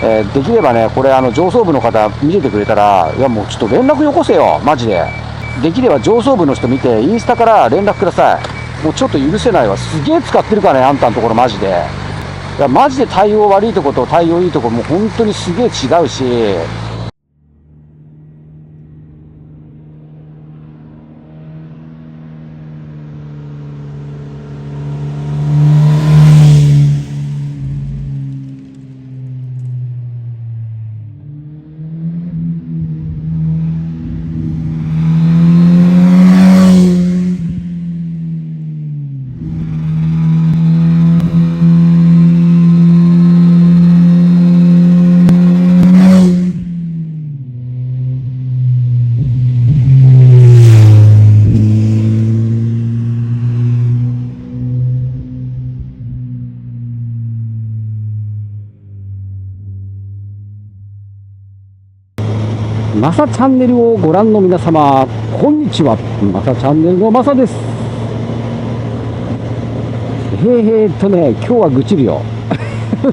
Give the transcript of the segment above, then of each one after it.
できればね、これ上層部の方見ててくれたら、いやもうちょっと連絡よこせよ、マジで。できれば上層部の人見て、インスタから連絡ください。もうちょっと許せないわ。すげえ使ってるからね、あんたのところマジで。いや、マジで対応悪いとこと対応いいとこもう本当にすげえ違うし、マサチャンネルをご覧の皆様、こんにちは。マサチャンネルのマサです。今日は愚痴るよ。今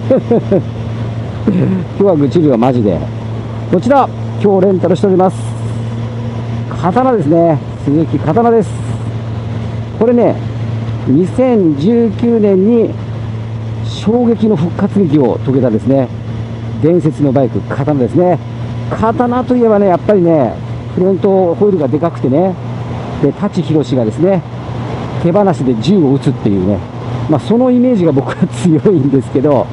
日は愚痴るよ、マジで。こちら、今日レンタルしております。刀ですね。鈴木刀です。これね、2019年に衝撃の復活劇を遂げたですね、伝説のバイク、刀ですね。刀といえばね、やっぱりね、フロントホイールがでかくてね、で、舘ひろしがですね、手放しで銃を撃つっていうね、そのイメージが僕は強いんですけど、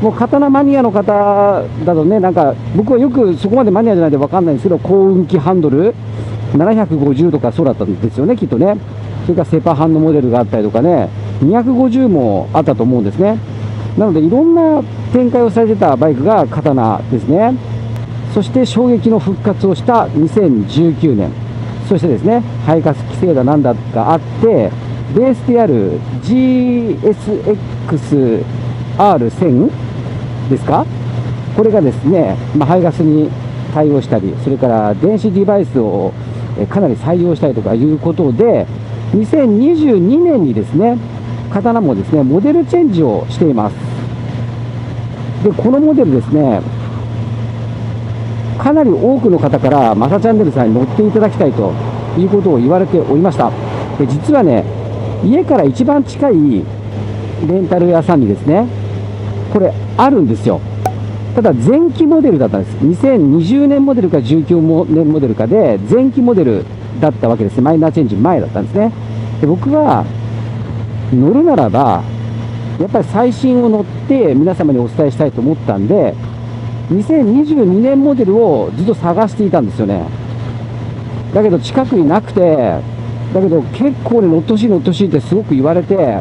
もう刀マニアの方だとね、なんか、僕はよくそこまでマニアじゃないんで分かんないんですけど、高運気ハンドル、750とかそうだったんですよね、きっとね。それからセパハンのモデルがあったりとかね、250もあったと思うんですね。なので、いろんな展開をされてたバイクが刀ですね。そして衝撃の復活をした2019年、そしてですね、排ガス規制だなんだがあって、ベースである GSX-R1000 ですか、これがですね、排ガスに対応したり、それから電子デバイスをかなり採用したりとかいうことで、2022年にですね、刀もですね、モデルチェンジをしています。で、このモデルですね、かなり多くの方からマサチャンネルさんに乗っていただきたいということを言われておりました。で、実はね、家から一番近いレンタル屋さんにですね、これあるんですよ。ただ前期モデルだったんです。2020年モデルか19年モデルかで前期モデルだったわけですね。マイナーチェンジ前だったんですね。で、僕は乗るならばやっぱり最新を乗って皆様にお伝えしたいと思ったんで、2022年モデルをずっと探していたんですよね。だけど近くになくて、だけど結構ね、乗ってほしい乗ってほしいってすごく言われて、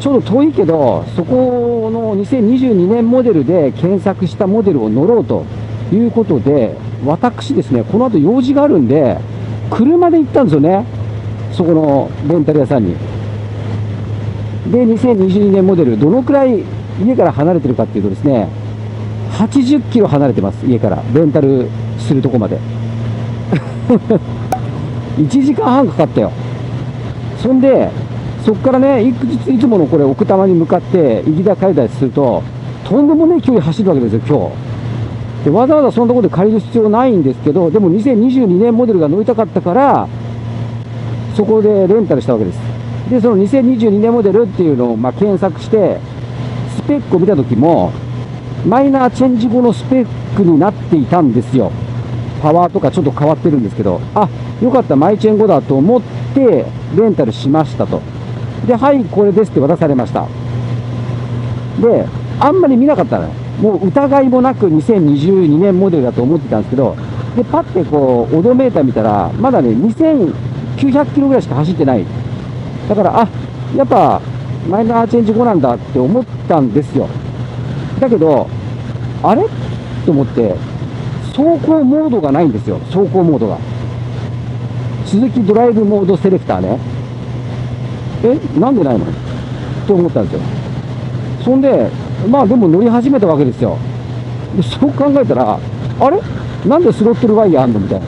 ちょうど遠いけど、そこの2022年モデルで検索したモデルを乗ろうということで、私ですね、この後用事があるんで、車で行ったんですよね。そこのレンタル屋さんに。で、2022年モデル、どのくらい家から離れてるかっていうとですね、80キロ離れてます、家から、レンタルするとこまで。1時間半かかったよ。そんで、そこからね、いつものこれ、奥多摩に向かって、行きだ帰りだすると、とんでもねえ距離走るわけですよ、今日。で、わざわざそのところで借りる必要ないんですけど、でも2022年モデルが乗りたかったから、そこでレンタルしたわけです。で、その2022年モデルっていうのを検索して、スペックを見たときも、マイナーチェンジ後のスペックになっていたんですよ。パワーとかちょっと変わってるんですけど、あ、よかった、マイチェン後だと思ってレンタルしましたと。で、はい、これですって渡されました。で、あんまり見なかったの。もう疑いもなく2022年モデルだと思ってたんですけど、で、パッてこう、オドメーター見たら、まだね、2900キロぐらいしか走ってない。だから、あ、やっぱマイナーチェンジ後なんだって思ったんですよ。だけど、あれと思って、走行モードがないんですよ、走行モードが。鈴木ドライブモードセレクターね。なんでないのと思ったんですよ。そんで、でも乗り始めたわけですよ。で、そう考えたら、あれなんでスロットルワイヤーあんのみたいな。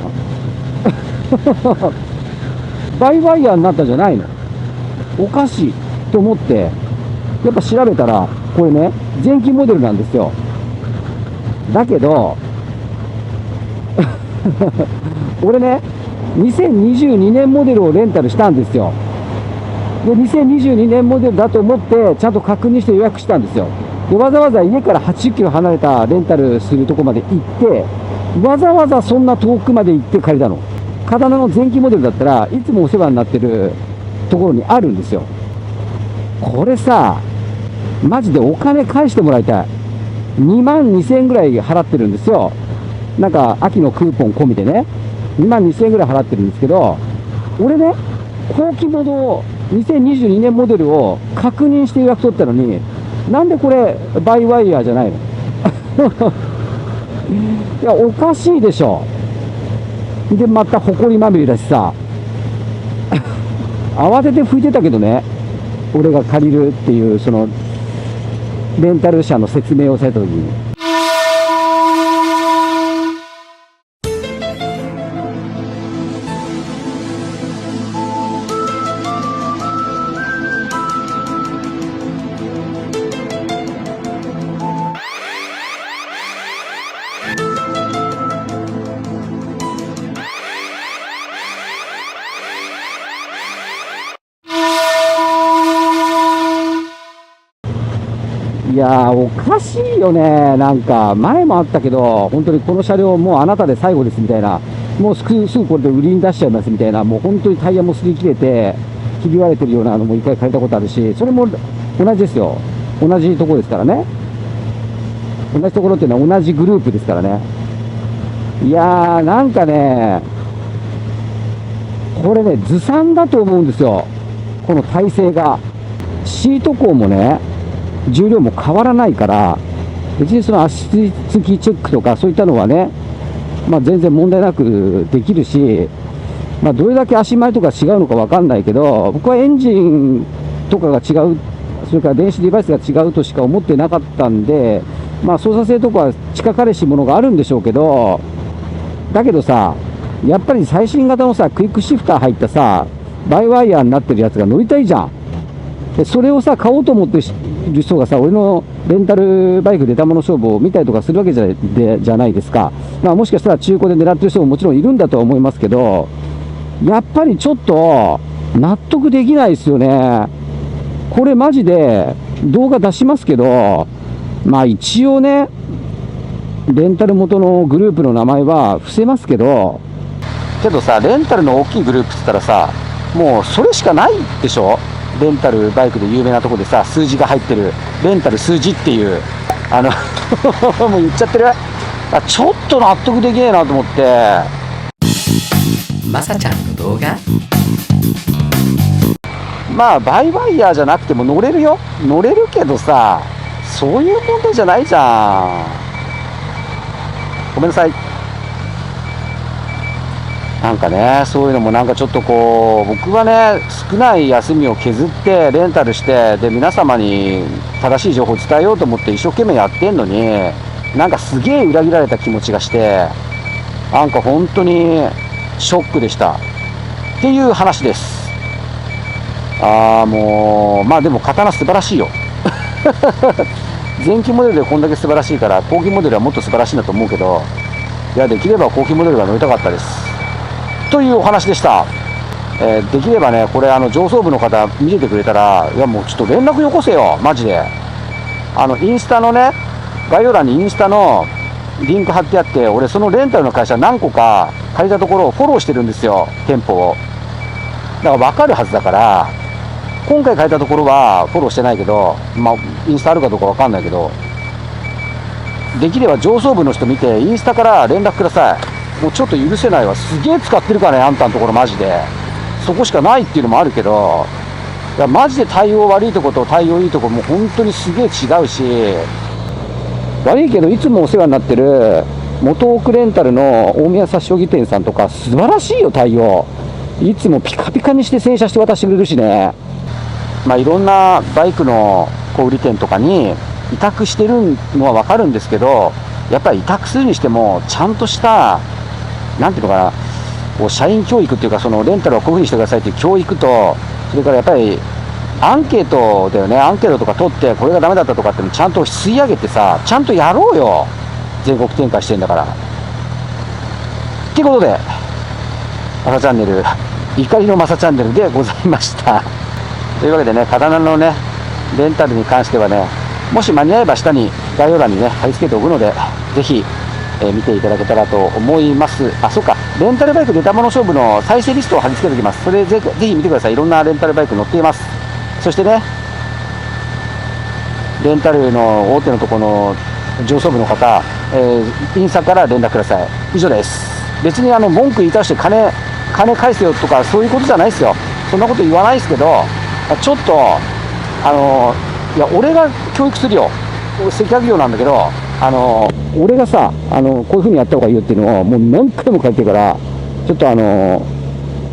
バイワイヤーになったんじゃないの？おかしいと思って、やっぱ調べたら、これね、前期モデルなんですよ。だけど俺ね、2022年モデルをレンタルしたんですよ。で、2022年モデルだと思って、ちゃんと確認して予約したんですよ。で、わざわざ家から80キロ離れたレンタルするとこまで行って、わざわざそんな遠くまで行って借りたの。カタナの前期モデルだったらいつもお世話になってるところにあるんですよ。これさ、マジでお金返してもらいたい。2万2000円ぐらい払ってるんですよ。なんか秋のクーポン込みでね、2万2000円ぐらい払ってるんですけど、俺ね、後期モド2022年モデルを確認して予約取ったのに、なんでこれバイワイヤーじゃないのいや、おかしいでしょ。で、また埃まみれだしさ慌てて拭いてたけどね、俺が借りるっていうそのレンタル車の説明をされた時に。いやー、おかしいよね。なんか、前もあったけど、本当にこの車両もうあなたで最後ですみたいな、もうすぐこれで売りに出しちゃいますみたいな、もう本当にタイヤも擦り切れて、ひび割れてるようなのも一回借りたことあるし、それも同じですよ。同じところですからね。同じところっていうのは同じグループですからね。いやー、なんかね、これね、ずさんだと思うんですよ。この体勢が。シート高もね、重量も変わらないから、別にその足つきチェックとかそういったのはね、まあ、全然問題なくできるし、まあ、どれだけ足前とか違うのか分かんないけど、僕はエンジンとかが違う、それから電子デバイスが違うとしか思ってなかったんで、まあ、操作性とかは近かれしものがあるんでしょうけど、だけどさ、やっぱり最新型のさ、クイックシフター入ったさ、バイワイヤーになってるやつが乗りたいじゃん。でそれをさ、買おうと思っている人がさ、俺のレンタルバイク出たもの勝負を見たりとかするわけじゃないですか。まあ、もしかしたら中古で狙ってる人ももちろんいるんだとは思いますけど、やっぱりちょっと納得できないですよね。これマジで動画出しますけど、まあ一応ね、レンタル元のグループの名前は伏せますけど、さ、レンタルの大きいグループって言ったらさ、もうそれしかないでしょ。レンタルバイクで有名なところでさ、数字が入ってる、レンタル数字っていう、もう言っちゃってる。ちょっと納得できねえなと思って。まさちゃんの動画、まあ、バイワイヤーじゃなくても乗れるよ。乗れるけどさ、そういう問題じゃないじゃん。ごめんなさい。なんかね、そういうのもなんかちょっとこう、僕はね、少ない休みを削ってレンタルして、で、皆様に正しい情報を伝えようと思って一生懸命やってんのに、なんかすげえ裏切られた気持ちがして、なんか本当にショックでした。っていう話です。もう、まあでも刀素晴らしいよ。前期モデルでこんだけ素晴らしいから、後期モデルはもっと素晴らしいんだと思うけど、いや、できれば後期モデルが乗りたかったです。というお話でした。できればね、これ上層部の方見ててくれたら、いやもうちょっと連絡よこせよ、マジで。インスタのね、概要欄にインスタのリンク貼ってあって、俺そのレンタルの会社何個か借りたところをフォローしてるんですよ、店舗を。だから分かるはずだから、今回借りたところはフォローしてないけど、まあ、インスタあるかどうか分かんないけど、できれば上層部の人見て、インスタから連絡ください。もうちょっと許せないわ。すげえ使ってるからね、あんたのところマジで。そこしかないっていうのもあるけど、いやマジで対応悪いとこと対応いいとこもう本当にすげえ違うし、悪いけどいつもお世話になってる元奥レンタルの大宮差し置き店さんとか素晴らしいよ、対応。いつもピカピカにして洗車して渡してくれるしね。まあいろんなバイクの小売店とかに委託してるのは分かるんですけど、やっぱり委託するにしてもちゃんとしたなんていうのかな、こう社員教育っていうか、そのレンタルはこういうふうにしてくださいっていう教育と、それからやっぱりアンケートだよね。アンケートとか取ってこれがダメだったとかっていうのちゃんと吸い上げてさ、ちゃんとやろうよ。全国展開してんだから。ということで、マサチャンネル、怒りのマサチャンネルでございました。というわけでね、刀のね、レンタルに関してはね、もし間に合えば下に概要欄にね、貼り付けておくので、ぜひ、見ていただけたらと思います。あ、そうか、レンタルバイク出たもの勝負の再生リストを貼り付けておきます。それでぜひ見てください。いろんなレンタルバイク載っています。そしてね、レンタルの大手のところの上層部の方、インスタから連絡ください。以上です。別に文句言い出して金返せよとかそういうことじゃないですよ。そんなこと言わないですけど、ちょっといや、俺が教育するよ。接客業なんだけど、俺がさ、こういうふうにやった方がいいよっていうのをもう何回も書いてるから、ちょっと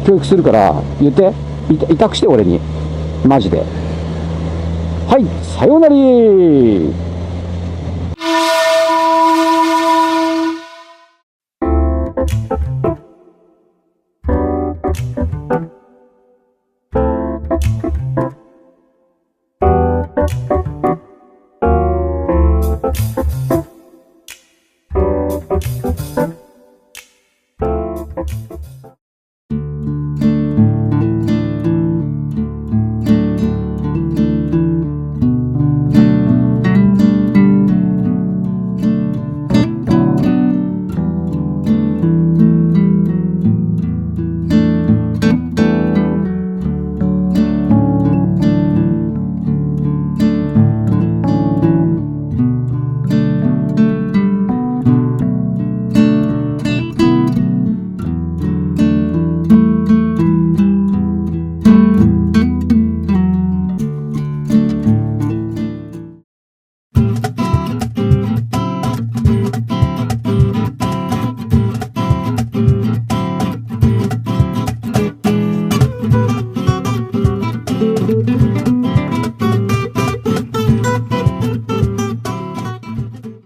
教育するから言って、委託して俺に、マジで。はい、さようなら。